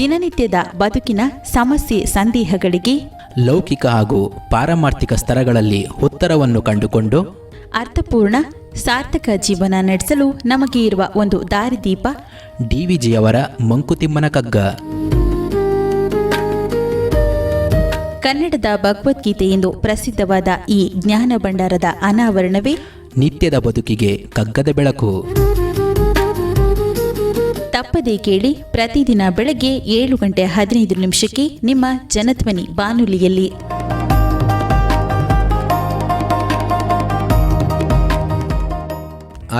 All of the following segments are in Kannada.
ದಿನನಿತ್ಯದ ಬದುಕಿನ ಸಮಸ್ಯೆ ಸಂದೇಹಗಳಿಗೆ ಲೌಕಿಕ ಹಾಗೂ ಪಾರಮಾರ್ಥಿಕ ಸ್ತರಗಳಲ್ಲಿ ಉತ್ತರವನ್ನು ಕಂಡುಕೊಂಡು ಅರ್ಥಪೂರ್ಣ ಸಾರ್ಥಕ ಜೀವನ ನಡೆಸಲು ನಮಗೆ ಇರುವ ಒಂದು ದಾರಿದೀಪ ಡಿವಿಜಿಯವರ ಮಂಕುತಿಮ್ಮನ ಕಗ್ಗ. ಕನ್ನಡದ ಭಗವದ್ಗೀತೆ ಎಂದು ಪ್ರಸಿದ್ಧವಾದ ಈ ಜ್ಞಾನ ಭಂಡಾರದ ಅನಾವರಣವೇ ನಿತ್ಯದ ಬದುಕಿಗೆ ಕಗ್ಗದ ಬೆಳಕು. ತಪ್ಪದೇ ಕೇಳಿ, ಪ್ರತಿದಿನ ಬೆಳಗ್ಗೆ 7:15 ನಿಮ್ಮ ಜನಧ್ವನಿ ಬಾನುಲಿಯಲ್ಲಿ.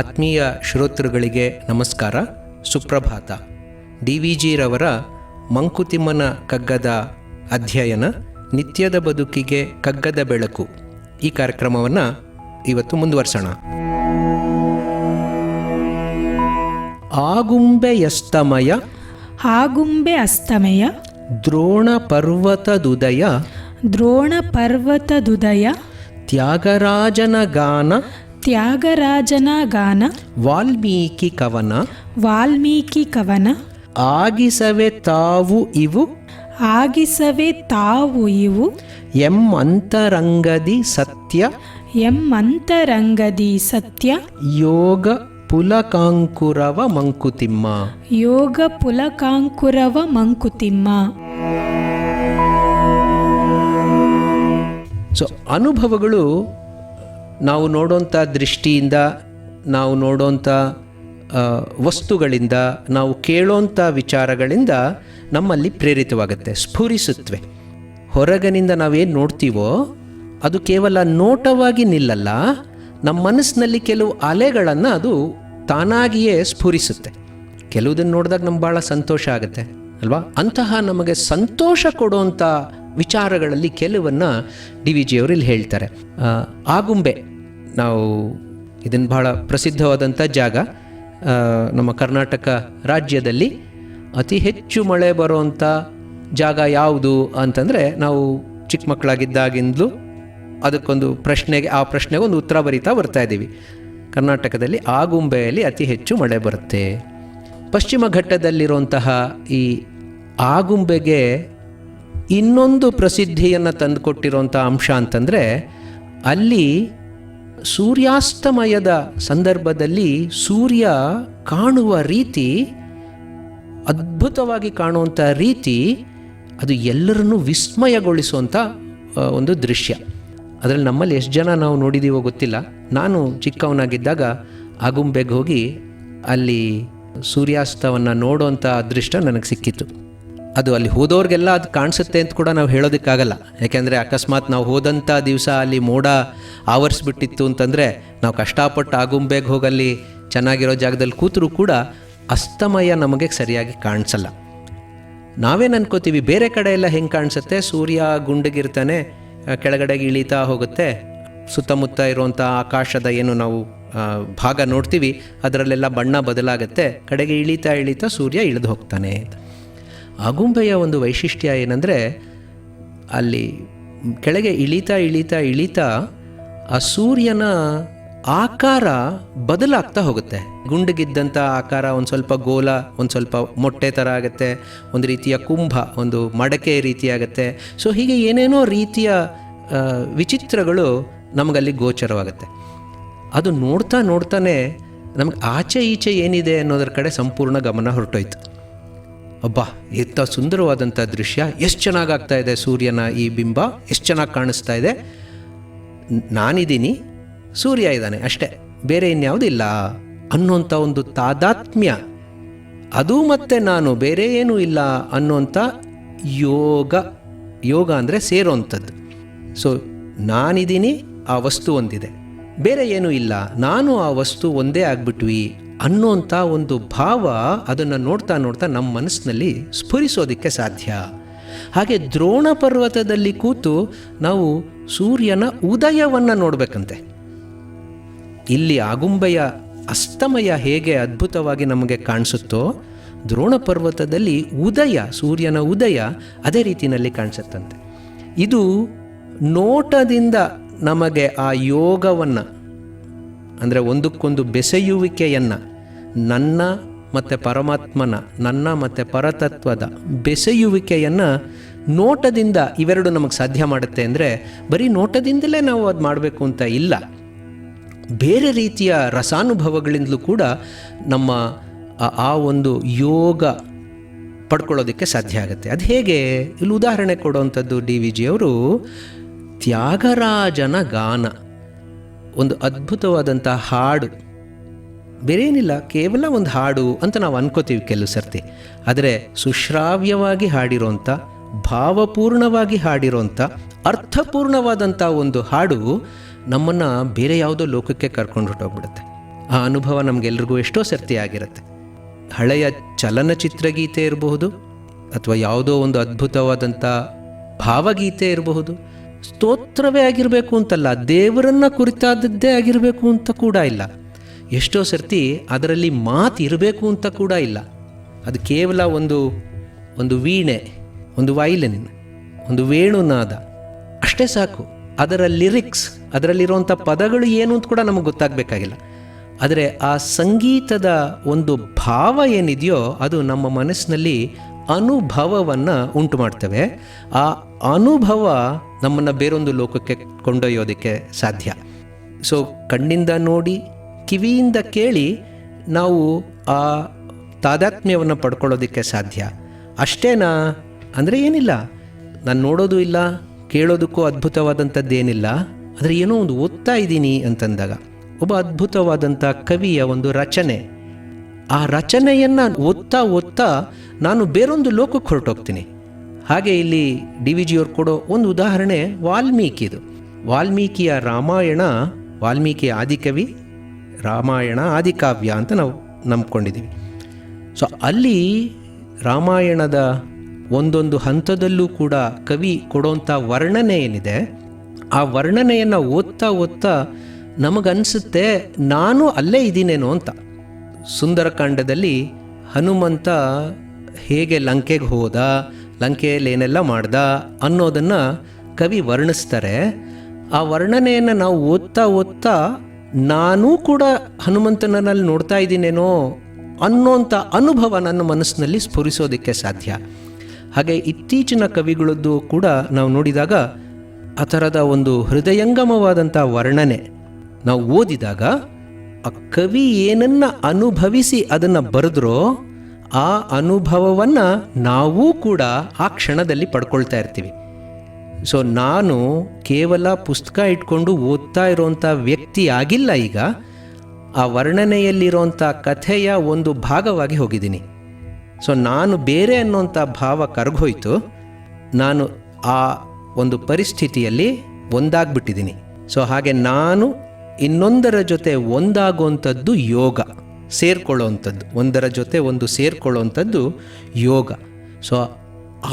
ಆತ್ಮೀಯ ಶ್ರೋತೃಗಳಿಗೆ ನಮಸ್ಕಾರ, ಸುಪ್ರಭಾತ. ಡಿವಿಜಿರವರ ಮಂಕುತಿಮ್ಮನ ಕಗ್ಗದ ಅಧ್ಯಯನ ನಿತ್ಯದ ಬದುಕಿಗೆ ಕಗ್ಗದ ಬೆಳಕು, ಈ ಕಾರ್ಯಕ್ರಮವನ್ನು ಇವತ್ತು ಮುಂದುವರ್ಸೋಣ. ಆಗುಂಬೆಯಸ್ತಮಯ ಆಗುಂಬೆ ಅಸ್ತಮಯ ದ್ರೋಣ ಪರ್ವತದುದಯ ದ್ರೋಣ ಪರ್ವತದುದಯ ತ್ಯಾಗರಾಜನ ಗಾನ ತ್ಯಾಗರಾಜನ ಗಾನ ವಾಲ್ಮೀಕಿ ಕವನ ವಾಲ್ಮೀಕಿ ಕವನ ಆಗಿಸವೆ ತಾವು ಇವು ಆಗಿಸವೆ ತಾವು ಇವು ಅಂತರಂಗದಿ ಸತ್ಯ ಅಂತರಂಗದಿ ಸತ್ಯ ಯೋಗ ಪುಲಕಾಂಕುರವ ಮಂಕುತಿಮ್ಮ ಯೋಗ ಪುಲಕಾಂಕುರವ ಮಂಕುತಿಮ್ಮ. ಸೊ ಅನುಭವಗಳು ನಾವು ನೋಡೋಂಥ ದೃಷ್ಟಿಯಿಂದ, ನಾವು ನೋಡೋಂಥ ವಸ್ತುಗಳಿಂದ, ನಾವು ಕೇಳೋಂಥ ವಿಚಾರಗಳಿಂದ ನಮ್ಮಲ್ಲಿ ಪ್ರೇರಿತವಾಗುತ್ತೆ, ಸ್ಫುರಿಸುತ್ತವೆ. ಹೊರಗಿನಿಂದ ನಾವೇನು ನೋಡ್ತೀವೋ ಅದು ಕೇವಲ ನೋಟವಾಗಿ ನಿಲ್ಲಲ್ಲ, ನಮ್ಮ ಮನಸ್ಸಿನಲ್ಲಿ ಕೆಲವು ಅಲೆಗಳನ್ನು ಅದು ತಾನಾಗಿಯೇ ಸ್ಫುರಿಸುತ್ತೆ. ಕೆಲವುದನ್ನು ನೋಡಿದಾಗ ನಮ್ಗೆ ಭಾಳ ಸಂತೋಷ ಆಗುತ್ತೆ ಅಲ್ವಾ? ಅಂತಹ ನಮಗೆ ಸಂತೋಷ ಕೊಡುವಂಥ ವಿಚಾರಗಳಲ್ಲಿ ಕೆಲವನ್ನು ಡಿವಿಜಿಯವರು ಇಲ್ಲಿ ಹೇಳ್ತಾರೆ. ಆಗುಂಬೆ, ನಾವು ಇದನ್ನು ಬಹಳ ಪ್ರಸಿದ್ಧವಾದಂಥ ಜಾಗ. ನಮ್ಮ ಕರ್ನಾಟಕ ರಾಜ್ಯದಲ್ಲಿ ಅತಿ ಹೆಚ್ಚು ಮಳೆ ಬರುವಂಥ ಜಾಗ ಯಾವುದು ಅಂತಂದರೆ, ನಾವು ಚಿಕ್ಕ ಮಕ್ಕಳಾಗಿದ್ದಾಗಿಂದಲೂ ಅದಕ್ಕೊಂದು ಆ ಪ್ರಶ್ನೆಗೆ ಒಂದು ಉತ್ತರ ಬರೀತಾ ಬರ್ತಾ ಇದ್ದೀವಿ. ಕರ್ನಾಟಕದಲ್ಲಿ ಆಗುಂಬೆಯಲ್ಲಿ ಅತಿ ಹೆಚ್ಚು ಮಳೆ ಬರುತ್ತೆ. ಪಶ್ಚಿಮ ಘಟ್ಟದಲ್ಲಿರುವಂತಹ ಈ ಆಗುಂಬೆಗೆ ಇನ್ನೊಂದು ಪ್ರಸಿದ್ಧಿಯನ್ನು ತಂದುಕೊಟ್ಟಿರುವಂಥ ಅಂಶ ಅಂತಂದರೆ, ಅಲ್ಲಿ ಸೂರ್ಯಾಸ್ತಮಯದ ಸಂದರ್ಭದಲ್ಲಿ ಸೂರ್ಯ ಕಾಣುವ ರೀತಿ, ಅದ್ಭುತವಾಗಿ ಕಾಣುವಂಥ ರೀತಿ, ಅದು ಎಲ್ಲರನ್ನೂ ವಿಸ್ಮಯಗೊಳಿಸುವಂಥ ಒಂದು ದೃಶ್ಯ. ಅದರಲ್ಲಿ ನಮ್ಮಲ್ಲಿ ಎಷ್ಟು ಜನ ನಾವು ನೋಡಿದ್ದೀವೋ ಗೊತ್ತಿಲ್ಲ. ನಾನು ಚಿಕ್ಕವನಾಗಿದ್ದಾಗ ಆಗುಂಬೆಗೆ ಹೋಗಿ ಅಲ್ಲಿ ಸೂರ್ಯಾಸ್ತವನ್ನು ನೋಡೋವಂಥ ಅದೃಷ್ಟ ನನಗೆ ಸಿಕ್ಕಿತ್ತು. ಅದು ಅಲ್ಲಿ ಹೋದವ್ರಿಗೆಲ್ಲ ಅದು ಕಾಣಿಸುತ್ತೆ ಅಂತ ಕೂಡ ನಾವು ಹೇಳೋದಕ್ಕಾಗಲ್ಲ. ಯಾಕೆಂದರೆ ಅಕಸ್ಮಾತ್ ನಾವು ಹೋದಂಥ ದಿವಸ ಅಲ್ಲಿ ಮೋಡ ಆವರಿಸ್ಬಿಟ್ಟಿತ್ತು ಅಂತಂದರೆ, ನಾವು ಕಷ್ಟಪಟ್ಟು ಆಗುಂಬೆಗೆ ಹೋಗಲ್ಲಿ ಚೆನ್ನಾಗಿರೋ ಜಾಗದಲ್ಲಿ ಕೂತರೂ ಕೂಡ ಅಸ್ತಮಯ ನಮಗೆ ಸರಿಯಾಗಿ ಕಾಣಿಸಲ್ಲ. ನಾವೇನು ಅನ್ಕೋತೀವಿ, ಬೇರೆ ಕಡೆ ಎಲ್ಲ ಹೆಂಗೆ ಕಾಣಿಸುತ್ತೆ, ಸೂರ್ಯ ಗುಂಡಗಿರ್ತಾನೆ, ಕೆಳಗಡೆಗೆ ಇಳೀತಾ ಹೋಗುತ್ತೆ, ಸುತ್ತಮುತ್ತ ಇರುವಂಥ ಆಕಾಶದ ಏನು ನಾವು ಭಾಗ ನೋಡ್ತೀವಿ ಅದರಲ್ಲೆಲ್ಲ ಬಣ್ಣ ಬದಲಾಗುತ್ತೆ, ಕಡೆಗೆ ಇಳೀತಾ ಸೂರ್ಯ ಇಳಿದು ಹೋಗ್ತಾನೆ. ಆಗುಂಬೆಯ ಒಂದು ವೈಶಿಷ್ಟ್ಯ ಏನಂದರೆ, ಅಲ್ಲಿ ಕೆಳಗೆ ಇಳೀತಾ ಆ ಸೂರ್ಯನ ಆಕಾರ ಬದಲಾಗ್ತಾ ಹೋಗುತ್ತೆ. ಗುಂಡಗಿದ್ದಂಥ ಆಕಾರ ಒಂದು ಸ್ವಲ್ಪ ಗೋಲ, ಒಂದು ಸ್ವಲ್ಪ ಮೊಟ್ಟೆ ಥರ ಆಗುತ್ತೆ, ಒಂದು ರೀತಿಯ ಕುಂಭ, ಒಂದು ಮಡಕೆ ರೀತಿಯಾಗುತ್ತೆ. ಸೊ ಹೀಗೆ ಏನೇನೋ ರೀತಿಯ ವಿಚಿತ್ರಗಳು ನಮಗಲ್ಲಿ ಗೋಚರವಾಗುತ್ತೆ. ಅದು ನೋಡ್ತಾನೆ ನಮಗೆ ಆಚೆ ಈಚೆ ಏನಿದೆ ಅನ್ನೋದ್ರ ಕಡೆ ಸಂಪೂರ್ಣ ಗಮನ ಹೊರಟೋಯ್ತು. ಅಬ್ಬಾ, ಎಂಥ ಸುಂದರವಾದಂಥ ದೃಶ್ಯ, ಎಷ್ಟು ಚೆನ್ನಾಗಾಗ್ತಾ ಇದೆ, ಸೂರ್ಯನ ಈ ಬಿಂಬ ಎಷ್ಟು ಚೆನ್ನಾಗಿ ಕಾಣಿಸ್ತಾ ಇದೆ, ನಾನಿದ್ದೀನಿ, ಸೂರ್ಯ ಇದ್ದಾನೆ ಅಷ್ಟೇ, ಬೇರೆ ಇನ್ಯಾವುದಿಲ್ಲ ಅನ್ನೋಂಥ ಒಂದು ತಾದಾತ್ಮ್ಯ, ಅದು ಮತ್ತೆ ನಾನು, ಬೇರೆ ಏನೂ ಇಲ್ಲ ಅನ್ನೋಂಥ ಯೋಗ ಅಂದರೆ ಸೇರೋವಂಥದ್ದು. ಸೊ ನಾನಿದ್ದೀನಿ, ಆ ವಸ್ತು ಒಂದಿದೆ, ಬೇರೆ ಏನೂ ಇಲ್ಲ, ನಾನು ಆ ವಸ್ತು ಒಂದೇ ಆಗ್ಬಿಟ್ವಿ ಅನ್ನೋಂಥ ಒಂದು ಭಾವ, ಅದನ್ನು ನೋಡ್ತಾ ನಮ್ಮ ಮನಸ್ಸಿನಲ್ಲಿ ಸ್ಫುರಿಸೋದಕ್ಕೆ ಸಾಧ್ಯ. ಹಾಗೆ ದ್ರೋಣ ಪರ್ವತದಲ್ಲಿ ಕೂತು ನಾವು ಸೂರ್ಯನ ಉದಯವನ್ನು ನೋಡಬೇಕಂತೆ. ಇಲ್ಲಿ ಆಗುಂಬೆಯ ಅಸ್ತಮಯ ಹೇಗೆ ಅದ್ಭುತವಾಗಿ ನಮಗೆ ಕಾಣಿಸುತ್ತೋ, ದ್ರೋಣ ಪರ್ವತದಲ್ಲಿ ಉದಯ, ಸೂರ್ಯನ ಉದಯ ಅದೇ ರೀತಿಯಲ್ಲಿ ಕಾಣಿಸುತ್ತಂತೆ. ಇದು ನೋಟದಿಂದ ನಮಗೆ ಆ ಯೋಗವನ್ನು, ಅಂದರೆ ಒಂದಕ್ಕೊಂದು ಬೆಸೆಯುವಿಕೆಯನ್ನು, ನನ್ನ ಮತ್ತು ಪರಮಾತ್ಮನ, ನನ್ನ ಮತ್ತು ಪರತತ್ವದ ಬೆಸೆಯುವಿಕೆಯನ್ನು ನೋಟದಿಂದ ಇವೆರಡು ನಮಗೆ ಸಾಧ್ಯ ಮಾಡುತ್ತೆ ಅಂದರೆ ಬರೀ ನೋಟದಿಂದಲೇ ನಾವು ಅದು ಮಾಡಬೇಕು ಅಂತ ಇಲ್ಲ. ಬೇರೆ ರೀತಿಯ ರಸಾನುಭವಗಳಿಂದಲೂ ಕೂಡ ನಮ್ಮ ಆ ಒಂದು ಯೋಗ ಪಡ್ಕೊಳ್ಳೋದಕ್ಕೆ ಸಾಧ್ಯ ಆಗುತ್ತೆ. ಅದು ಹೇಗೆ? ಇಲ್ಲಿ ಉದಾಹರಣೆ ಕೊಡುವಂಥದ್ದು ಡಿ ವಿ ಜಿಯವರು ತ್ಯಾಗರಾಜನ ಗಾನ, ಒಂದು ಅದ್ಭುತವಾದಂಥ ಹಾಡು. ಬೇರೆ ಏನಿಲ್ಲ, ಕೇವಲ ಒಂದು ಹಾಡು ಅಂತ ನಾವು ಅನ್ಕೋತೀವಿ ಕೆಲವು ಸರ್ತಿ. ಆದರೆ ಸುಶ್ರಾವ್ಯವಾಗಿ ಹಾಡಿರೋಂಥ, ಭಾವಪೂರ್ಣವಾಗಿ ಹಾಡಿರೋಂಥ, ಅರ್ಥಪೂರ್ಣವಾದಂಥ ಒಂದು ಹಾಡು ನಮ್ಮನ್ನು ಬೇರೆ ಯಾವುದೋ ಲೋಕಕ್ಕೆ ಕರ್ಕೊಂಡು ಹೊರಟೋಗ್ಬಿಡುತ್ತೆ. ಆ ಅನುಭವ ನಮಗೆಲ್ರಿಗೂ ಎಷ್ಟೋ ಸರ್ತಿ ಆಗಿರುತ್ತೆ. ಹಳೆಯ ಚಲನಚಿತ್ರಗೀತೆ ಇರಬಹುದು, ಅಥವಾ ಯಾವುದೋ ಒಂದು ಅದ್ಭುತವಾದಂಥ ಭಾವಗೀತೆ ಇರಬಹುದು. ಸ್ತೋತ್ರವೇ ಆಗಿರಬೇಕು ಅಂತಲ್ಲ, ದೇವರನ್ನು ಕುರಿತಾದದ್ದೇ ಆಗಿರಬೇಕು ಅಂತ ಕೂಡ ಇಲ್ಲ. ಎಷ್ಟೋ ಸರ್ತಿ ಅದರಲ್ಲಿ ಮಾತು ಇರಬೇಕು ಅಂತ ಕೂಡ ಇಲ್ಲ. ಅದು ಕೇವಲ ಒಂದು ವೀಣೆ, ಒಂದು ವೈಲಿನ್, ಒಂದು ವೇಣುನಾದ ಅಷ್ಟೇ ಸಾಕು. ಅದರ ಲಿರಿಕ್ಸ್, ಅದರಲ್ಲಿರುವಂಥ ಪದಗಳು ಏನು ಅಂತ ಕೂಡ ನಮಗೆ ಗೊತ್ತಾಗಬೇಕಾಗಿಲ್ಲ. ಆದರೆ ಆ ಸಂಗೀತದ ಒಂದು ಭಾವ ಏನಿದೆಯೋ ಅದು ನಮ್ಮ ಮನಸ್ಸಿನಲ್ಲಿ ಅನುಭವವನ್ನು ಉಂಟು ಮಾಡ್ತವೆ. ಆ ಅನುಭವ ನಮ್ಮನ್ನು ಬೇರೊಂದು ಲೋಕಕ್ಕೆ ಕೊಂಡೊಯ್ಯೋದಕ್ಕೆ ಸಾಧ್ಯ. ಸೊ ಕಣ್ಣಿಂದ ನೋಡಿ, ಕಿವಿಯಿಂದ ಕೇಳಿ ನಾವು ಆ ತಾದಾತ್ಮ್ಯವನ್ನು ಪಡ್ಕೊಳ್ಳೋದಕ್ಕೆ ಸಾಧ್ಯ. ಅಷ್ಟೇನಾ ಅಂದರೆ ಏನಿಲ್ಲ. ನಾನು ನೋಡೋದು ಇಲ್ಲ, ಕೇಳೋದಕ್ಕೂ ಅದ್ಭುತವಾದಂಥದ್ದೇನಿಲ್ಲ. ಆದರೆ ಏನೋ ಒಂದು ಓದ್ತಾ ಇದ್ದೀನಿ ಅಂತಂದಾಗ ಒಬ್ಬ ಅದ್ಭುತವಾದಂಥ ಕವಿಯ ಒಂದು ರಚನೆ, ಆ ರಚನೆಯನ್ನು ಓದ್ತಾ ನಾನು ಬೇರೊಂದು ಲೋಕಕ್ಕೆ ಹೊರಟೋಗ್ತೀನಿ. ಹಾಗೆ ಇಲ್ಲಿ ಡಿ ವಿ ಜಿಯವ್ರು ಕೊಡೋ ಒಂದು ಉದಾಹರಣೆ ವಾಲ್ಮೀಕಿದು. ವಾಲ್ಮೀಕಿಯ ರಾಮಾಯಣ, ವಾಲ್ಮೀಕಿಯ ಆದಿಕವಿ, ರಾಮಾಯಣ ಆದಿಕಾವ್ಯ ಅಂತ ನಾವು ನಂಬ್ಕೊಂಡಿದ್ದೀವಿ. ಸೊ ಅಲ್ಲಿ ರಾಮಾಯಣದ ಒಂದೊಂದು ಹಂತದಲ್ಲೂ ಕೂಡ ಕವಿ ಕೊಡೋಂಥ ವರ್ಣನೆ ಏನಿದೆ, ಆ ವರ್ಣನೆಯನ್ನು ಓದ್ತಾ ನಮಗನ್ಸುತ್ತೆ ನಾನು ಅಲ್ಲೇ ಇದ್ದೀನೇನೋ ಅಂತ. ಸುಂದರಕಾಂಡದಲ್ಲಿ ಹನುಮಂತ ಹೇಗೆ ಲಂಕೆಗೆ ಹೋದ, ಲಂಕೆಯಲ್ಲಿ ಏನೆಲ್ಲ ಮಾಡ್ದ ಅನ್ನೋದನ್ನು ಕವಿ ವರ್ಣಿಸ್ತಾರೆ. ಆ ವರ್ಣನೆಯನ್ನು ನಾವು ಓದ್ತಾ ನಾನೂ ಕೂಡ ಹನುಮಂತನಲ್ಲಿ ನೋಡ್ತಾ ಇದ್ದೀನೇನೋ ಅನ್ನೋಂಥ ಅನುಭವ ನನ್ನ ಮನಸ್ಸಿನಲ್ಲಿ ಸ್ಫುರಿಸೋದಕ್ಕೆ ಸಾಧ್ಯ. ಹಾಗೆ ಇತ್ತೀಚಿನ ಕವಿಗಳದ್ದು ಕೂಡ ನಾವು ನೋಡಿದಾಗ ಆ ಥರದ ಒಂದು ಹೃದಯಂಗಮವಾದಂಥ ವರ್ಣನೆ ನಾವು ಓದಿದಾಗ ಆ ಕವಿ ಏನನ್ನು ಅನುಭವಿಸಿ ಅದನ್ನು ಬರೆದ್ರೋ ಆ ಅನುಭವವನ್ನು ನಾವೂ ಕೂಡ ಆ ಕ್ಷಣದಲ್ಲಿ ಪಡ್ಕೊಳ್ತಾ ಇರ್ತೀವಿ. ಸೊ ನಾನು ಕೇವಲ ಪುಸ್ತಕ ಇಟ್ಕೊಂಡು ಓದ್ತಾ ಇರೋವಂಥ ವ್ಯಕ್ತಿ ಆಗಿಲ್ಲ. ಈಗ ಆ ವರ್ಣನೆಯಲ್ಲಿರೋಂಥ ಕಥೆಯ ಒಂದು ಭಾಗವಾಗಿ ಹೋಗಿದ್ದೀನಿ. ಸೊ ನಾನು ಬೇರೆ ಅನ್ನೋಂಥ ಭಾವ ಕರಗೋಯ್ತು. ನಾನು ಆ ಒಂದು ಪರಿಸ್ಥಿತಿಯಲ್ಲಿ ಒಂದಾಗ್ಬಿಟ್ಟಿದ್ದೀನಿ. ಸೊ ಹಾಗೆ ನಾನು ಇನ್ನೊಂದರ ಜೊತೆ ಒಂದಾಗುವಂಥದ್ದು ಯೋಗ, ಸೇರ್ಕೊಳ್ಳೋವಂಥದ್ದು, ಒಂದರ ಜೊತೆ ಒಂದು ಸೇರ್ಕೊಳ್ಳೋವಂಥದ್ದು ಯೋಗ. ಸೊ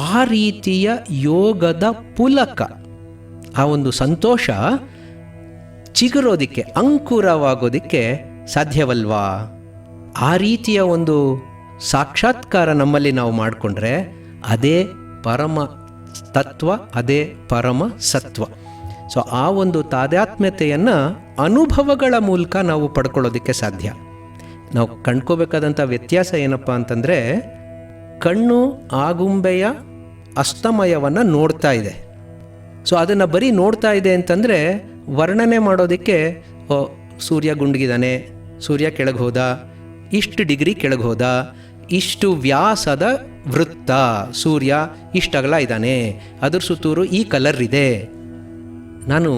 ಆ ರೀತಿಯ ಯೋಗದ ಪುಲಕ, ಆ ಒಂದು ಸಂತೋಷ ಚಿಗುರೋದಕ್ಕೆ, ಅಂಕುರವಾಗೋದಕ್ಕೆ ಸಾಧ್ಯವಲ್ವಾ? ಆ ರೀತಿಯ ಒಂದು ಸಾಕ್ಷಾತ್ಕಾರ ನಮ್ಮಲ್ಲಿ ನಾವು ಮಾಡಿಕೊಂಡ್ರೆ ಅದೇ ಪರಮ ತತ್ವ, ಅದೇ ಪರಮ ಸತ್ವ. ಸೊ ಆ ಒಂದು ತಾದಾತ್ಮ್ಯತೆಯನ್ನು ಅನುಭವಗಳ ಮೂಲಕ ನಾವು ಪಡ್ಕೊಳ್ಳೋದಕ್ಕೆ ಸಾಧ್ಯ. ನಾವು ಕಂಡ್ಕೋಬೇಕಾದಂಥ ವ್ಯತ್ಯಾಸ ಏನಪ್ಪ ಅಂತಂದರೆ, ಕಣ್ಣು ಆಗುಂಬೆಯ ಅಸ್ತಮಯವನ್ನು ನೋಡ್ತಾ ಇದೆ. ಸೊ ಅದನ್ನು ಬರೀ ನೋಡ್ತಾ ಇದೆ ಅಂತಂದರೆ ವರ್ಣನೆ ಮಾಡೋದಕ್ಕೆ ಸೂರ್ಯ ಗುಂಡ್ಗಿದ್ದಾನೆ, ಸೂರ್ಯ ಕೆಳಗೆ ಹೋದ, ಇಷ್ಟು ಡಿಗ್ರಿ ಕೆಳಗೆ ಹೋದ, ಇಷ್ಟು ವ್ಯಾಸದ ವೃತ್ತ, ಸೂರ್ಯ ಇಷ್ಟಗಲ ಇದ್ದಾನೆ, ಅದ್ರ ಸುತ್ತೂರು ಈ ಕಲರ್ ಇದೆ. ನಾನು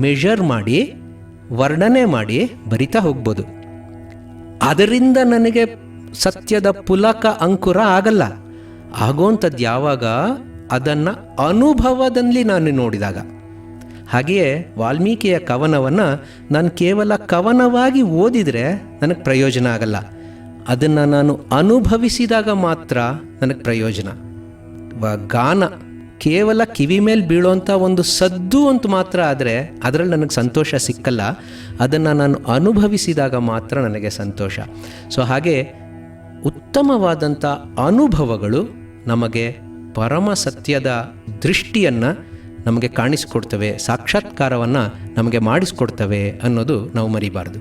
ಮೆಷರ್ ಮಾಡಿ ವರ್ಣನೆ ಮಾಡಿ ಬರಿತಾ ಹೋಗ್ಬೋದು. ಅದರಿಂದ ನನಗೆ ಸತ್ಯದ ಪುಲಕ ಅಂಕುರ ಆಗಲ್ಲ. ಆಗೋಂಥದ್ದು ಯಾವಾಗ ಅದನ್ನು ಅನುಭವದಲ್ಲಿ ನಾನು ನೋಡಿದಾಗ. ಹಾಗೆಯೇ ವಾಲ್ಮೀಕಿಯ ಕವನವನ್ನು ನಾನು ಕೇವಲ ಕವನವಾಗಿ ಓದಿದರೆ ನನಗೆ ಪ್ರಯೋಜನ ಆಗಲ್ಲ. ಅದನ್ನು ನಾನು ಅನುಭವಿಸಿದಾಗ ಮಾತ್ರ ನನಗೆ ಪ್ರಯೋಜನ. ಗಾನ ಕೇವಲ ಕಿವಿ ಮೇಲೆ ಬೀಳೋಂಥ ಒಂದು ಸದ್ದು ಅಂತ ಮಾತ್ರ ಆದರೆ ಅದರಲ್ಲಿ ನನಗೆ ಸಂತೋಷ ಸಿಕ್ಕಲ್ಲ. ಅದನ್ನು ನಾನು ಅನುಭವಿಸಿದಾಗ ಮಾತ್ರ ನನಗೆ ಸಂತೋಷ. ಸೊ ಹಾಗೆ ಉತ್ತಮವಾದಂಥ ಅನುಭವಗಳು ನಮಗೆ ಪರಮ ಸತ್ಯದ ದೃಷ್ಟಿಯನ್ನು ನಮಗೆ ಕಾಣಿಸ್ಕೊಡ್ತವೆ, ಸಾಕ್ಷಾತ್ಕಾರವನ್ನು ನಮಗೆ ಮಾಡಿಸ್ಕೊಡ್ತವೆ ಅನ್ನೋದು ನಾವು ಮರಿಬಾರ್ದು.